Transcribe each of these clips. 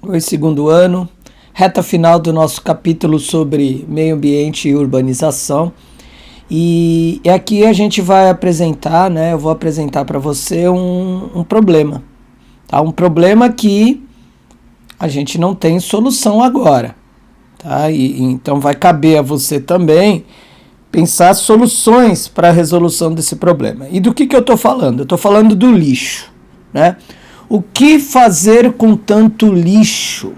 Oi, segundo ano, reta final do nosso capítulo sobre meio ambiente e urbanização. E aqui a gente vai apresentar, né? Eu vou apresentar para você um problema, tá? Um problema que a gente não tem solução agora, tá? Então vai caber a você também pensar soluções para a resolução desse problema. E do que eu estou falando? Eu estou falando do lixo, né? O que fazer com tanto lixo?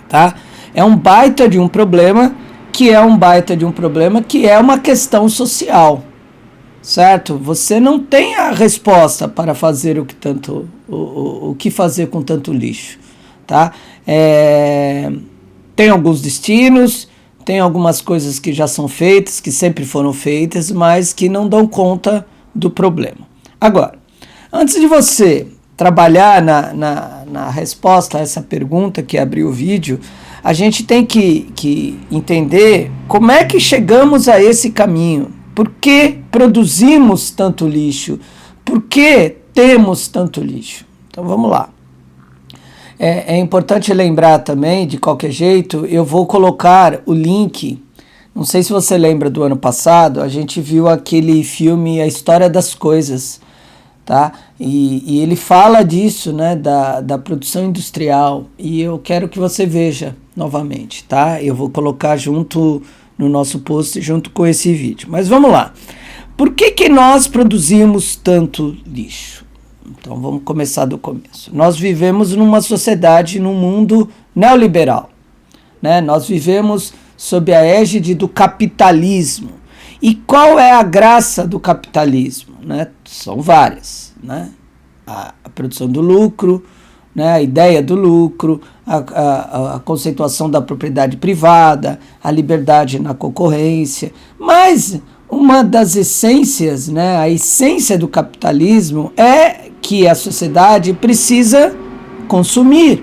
Tá? É um baita de um problema que é uma questão social, certo? Você não tem a resposta para fazer o que fazer com tanto lixo, tá? Tem alguns destinos, tem algumas coisas que já são feitas, que sempre foram feitas, mas que não dão conta do problema. Agora, antes de você trabalhar na resposta a essa pergunta que abriu o vídeo, a gente tem que entender como é que chegamos a esse caminho. Por que produzimos tanto lixo? Por que temos tanto lixo? Então vamos lá. É importante lembrar também, de qualquer jeito, eu vou colocar o link. Não sei se você lembra do ano passado, a gente viu aquele filme A História das Coisas, tá? E ele fala disso, né, da produção industrial, e eu quero que você veja novamente, tá? Eu vou colocar junto no nosso post, junto com esse vídeo. Mas vamos lá. Por que nós produzimos tanto lixo? Então vamos começar do começo. Nós vivemos numa sociedade, num mundo neoliberal, né? Nós vivemos sob a égide do capitalismo. E qual é a graça do capitalismo, né? São várias, né? A produção do lucro, né? A ideia do lucro, a conceituação da propriedade privada, a liberdade na concorrência. Mas uma das essências, né? A essência do capitalismo é que a sociedade precisa consumir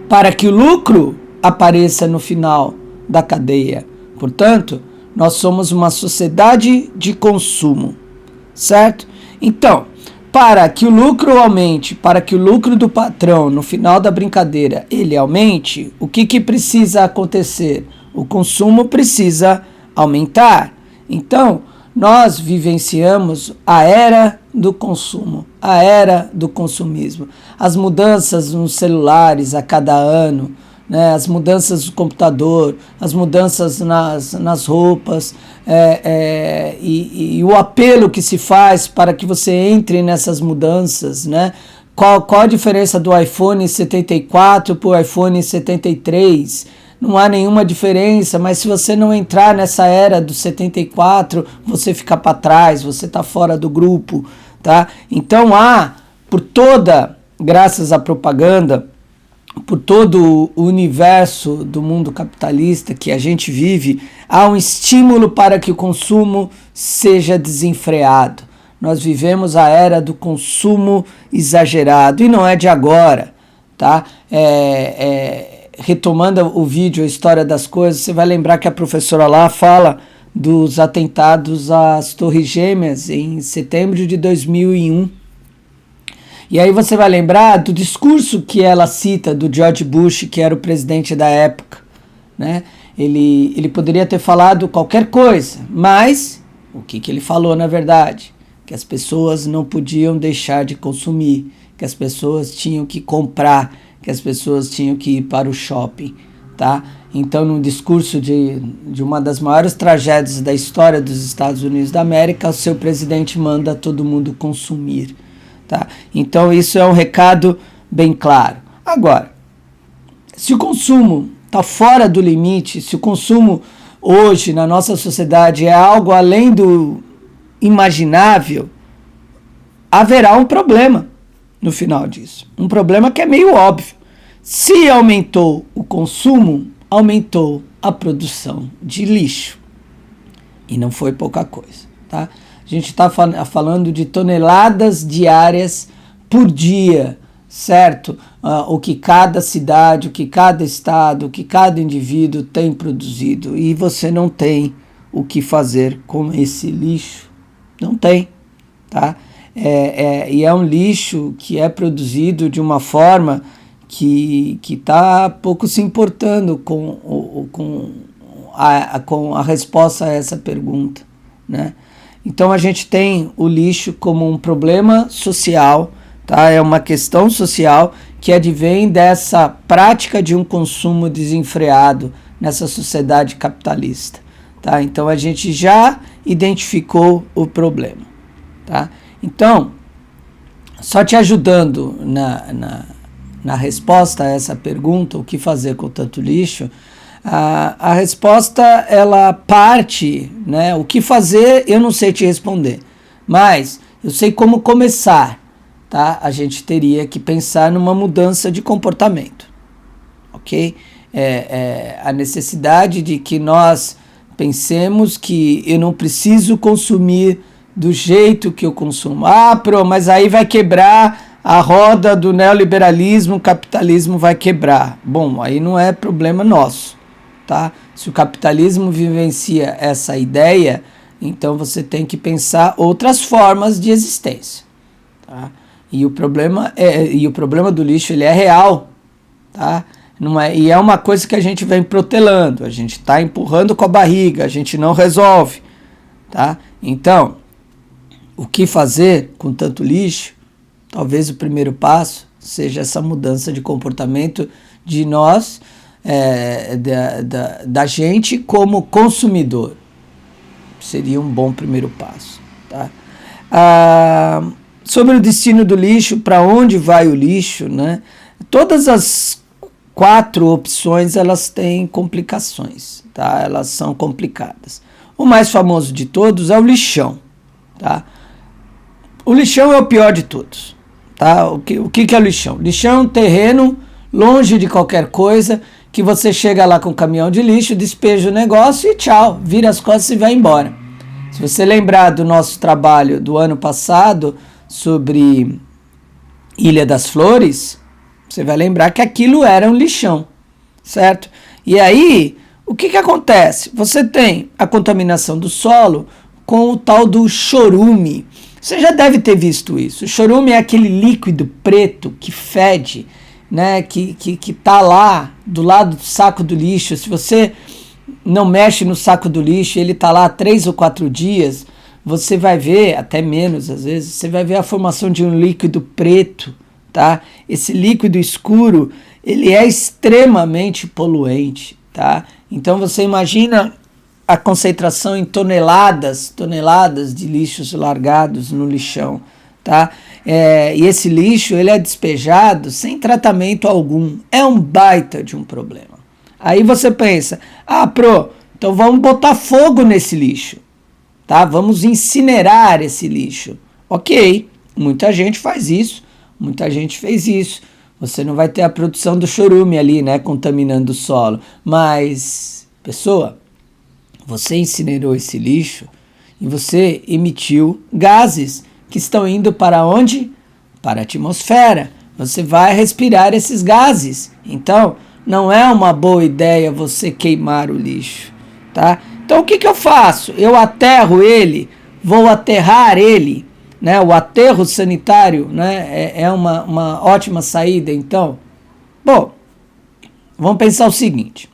para que o lucro apareça no final da cadeia. Portanto, nós somos uma sociedade de consumo, certo? Então, para que o lucro aumente, para que o lucro do patrão no final da brincadeira ele aumente, o que precisa acontecer? O consumo precisa aumentar. Então, nós vivenciamos a era do consumo, a era do consumismo. As mudanças nos celulares a cada ano, né, as mudanças do computador, as mudanças nas roupas, e o apelo que se faz para que você entre nessas mudanças, né? Qual a diferença do iPhone 74 para o iPhone 73? Não há nenhuma diferença, mas se você não entrar nessa era do 74, você fica para trás, você está fora do grupo, tá? Então graças à propaganda, por todo o universo do mundo capitalista que a gente vive, há um estímulo para que o consumo seja desenfreado. Nós vivemos a era do consumo exagerado e não é de agora, tá? Retomando o vídeo A História das Coisas, você vai lembrar que a professora lá fala dos atentados às Torres Gêmeas em setembro de 2001. E aí você vai lembrar do discurso que ela cita do George Bush, que era o presidente da época, né? Ele poderia ter falado qualquer coisa, mas o que ele falou na verdade? Que as pessoas não podiam deixar de consumir, que as pessoas tinham que comprar, que as pessoas tinham que ir para o shopping, tá? Então, num discurso de uma das maiores tragédias da história dos Estados Unidos da América, o seu presidente manda todo mundo consumir. Tá? Então isso é um recado bem claro. Agora, se o consumo está fora do limite, se o consumo hoje na nossa sociedade é algo além do imaginável, haverá um problema no final disso. Um problema que é meio óbvio. Se aumentou o consumo, aumentou a produção de lixo. E não foi pouca coisa, tá? A gente está falando de toneladas diárias por dia, certo? O que cada cidade, o que cada estado, o que cada indivíduo tem produzido. E você não tem o que fazer com esse lixo. Não tem, tá? E é um lixo que é produzido de uma forma que está pouco se importando com a resposta a essa pergunta, né? Então a gente tem o lixo como um problema social, tá? É uma questão social que advém dessa prática de um consumo desenfreado nessa sociedade capitalista, tá? Então a gente já identificou o problema, tá? Então, só te ajudando na resposta a essa pergunta, o que fazer com tanto lixo, a resposta, ela parte, né? O que fazer eu não sei te responder, mas eu sei como começar, tá? A gente teria que pensar numa mudança de comportamento, ok? A necessidade de que nós pensemos que eu não preciso consumir do jeito que eu consumo. Mas aí vai quebrar a roda do neoliberalismo, o capitalismo vai quebrar. Bom, aí não é problema nosso, tá? Se o capitalismo vivencia essa ideia, então você tem que pensar outras formas de existência, tá? E o problema do lixo, ele é real, tá? Não é, e é uma coisa que a gente vem protelando, a gente está empurrando com a barriga, a gente não resolve, tá? Então, o que fazer com tanto lixo? Talvez o primeiro passo seja essa mudança de comportamento de nós, da gente como consumidor. Seria um bom primeiro passo, tá? Sobre o destino do lixo, para onde vai o lixo, né? Todas as 4 opções, elas têm complicações, tá? Elas são complicadas. O mais famoso de todos é o lixão, tá? O lixão é o pior de todos, tá? O que é o lixão? Lixão é um terreno longe de qualquer coisa, que você chega lá com um caminhão de lixo, despeja o negócio e tchau, vira as costas e vai embora. Se você lembrar do nosso trabalho do ano passado sobre Ilha das Flores, você vai lembrar que aquilo era um lixão, certo? E aí, o que acontece? Você tem a contaminação do solo com o tal do chorume. Você já deve ter visto isso. O chorume é aquele líquido preto que fede, né? Que tá lá do lado do saco do lixo. Se você não mexe no saco do lixo, ele tá lá 3 ou 4 dias, você vai ver, até menos às vezes, você vai ver a formação de um líquido preto, tá? Esse líquido escuro, ele é extremamente poluente, tá? Então você imagina a concentração em toneladas de lixos largados no lixão, tá? E esse lixo, ele é despejado sem tratamento algum. É um baita de um problema. Aí você pensa, então vamos botar fogo nesse lixo, tá? Vamos incinerar esse lixo. Ok, muita gente faz isso, muita gente fez isso. Você não vai ter a produção do chorume ali, né, contaminando o solo. Mas, pessoa, você incinerou esse lixo e você emitiu gases que estão indo para onde? Para a atmosfera. Você vai respirar esses gases. Então, não é uma boa ideia você queimar o lixo, tá? Então, o que eu faço? Eu aterro ele, vou aterrar ele, né? O aterro sanitário, né? É uma ótima saída, então. Bom, vamos pensar o seguinte.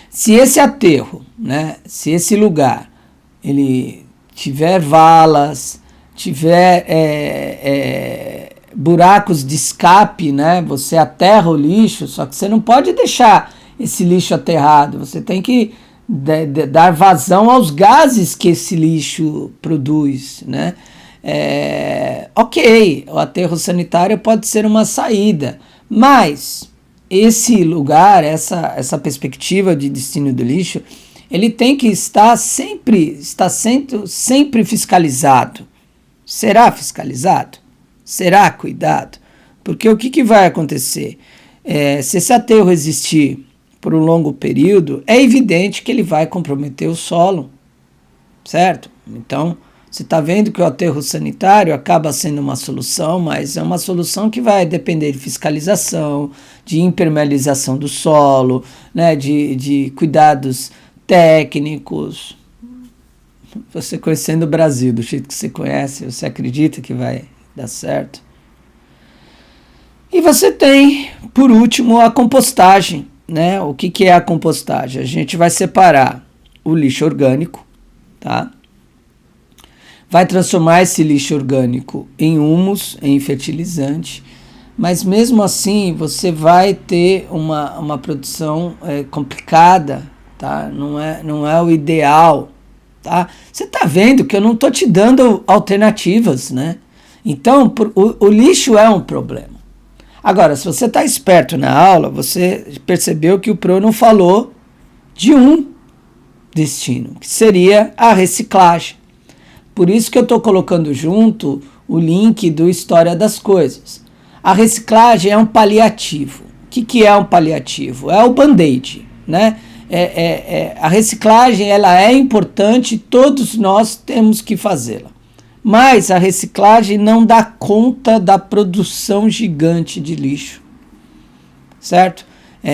Se esse aterro, né? Se esse lugar, ele tiver valas, tiver buracos de escape, né? Você aterra o lixo, só que você não pode deixar esse lixo aterrado, você tem que dar vazão aos gases que esse lixo produz, né? Ok, o aterro sanitário pode ser uma saída, mas esse lugar, essa perspectiva de destino do lixo, ele tem que estar sendo sempre fiscalizado. Será fiscalizado? Será cuidado? Porque o que vai acontecer? Se esse aterro existir por um longo período, é evidente que ele vai comprometer o solo, certo? Então, você está vendo que o aterro sanitário acaba sendo uma solução, mas é uma solução que vai depender de fiscalização, de impermeabilização do solo, né, de cuidados técnicos. Você conhecendo o Brasil do jeito que você conhece, você acredita que vai dar certo? E você tem, por último, a compostagem, né? O que é a compostagem? A gente vai separar o lixo orgânico, tá? Vai transformar esse lixo orgânico em humus, em fertilizante, mas mesmo assim você vai ter uma produção complicada, tá? Não é o ideal, tá? Você está vendo que eu não estou te dando alternativas, né? Então, o lixo é um problema. Agora, se você está esperto na aula, você percebeu que o Pro não falou de um destino, que seria a reciclagem. Por isso que eu estou colocando junto o link do História das Coisas. A reciclagem é um paliativo. O que é um paliativo? É o band-aid, né? A reciclagem ela é importante, todos nós temos que fazê-la. Mas a reciclagem não dá conta da produção gigante de lixo, certo?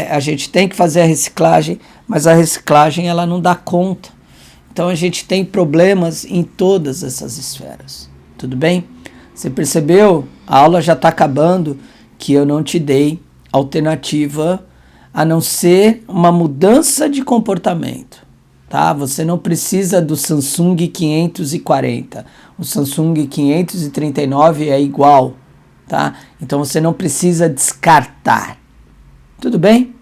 A gente tem que fazer a reciclagem, mas a reciclagem ela não dá conta. Então a gente tem problemas em todas essas esferas, tudo bem? Você percebeu? A aula já está acabando, que eu não te dei alternativa a não ser uma mudança de comportamento. Tá? Você não precisa do Samsung 540. O Samsung 539 é igual. Tá? Então você não precisa descartar. Tudo bem?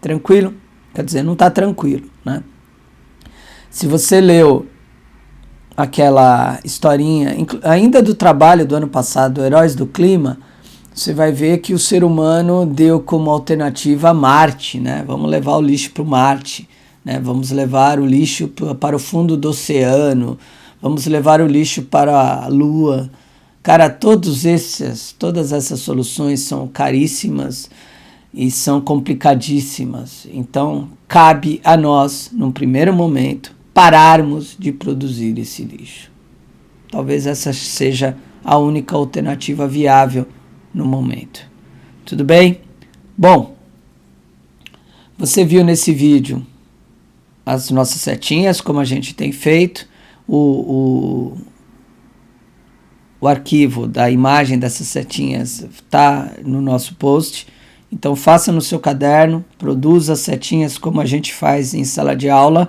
Tranquilo? Quer dizer, não está tranquilo, né? Se você leu aquela historinha, ainda do trabalho do ano passado, Heróis do Clima, você vai ver que o ser humano deu como alternativa Marte, né? Vamos levar o lixo para o Marte. Né? Vamos levar o lixo para o fundo do oceano, vamos levar o lixo para a Lua. Cara, todas essas soluções são caríssimas e são complicadíssimas. Então, cabe a nós, num primeiro momento, pararmos de produzir esse lixo. Talvez essa seja a única alternativa viável no momento. Tudo bem? Bom, você viu nesse vídeo as nossas setinhas, como a gente tem feito, o arquivo da imagem dessas setinhas está no nosso post, então faça no seu caderno, produza as setinhas como a gente faz em sala de aula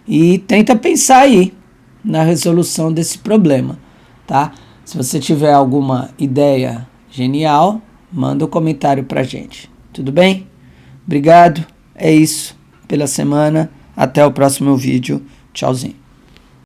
e tenta pensar aí na resolução desse problema, tá? Se você tiver alguma ideia genial, manda um comentário pra gente, tudo bem? Obrigado, é isso pela semana. Até o próximo vídeo. Tchauzinho.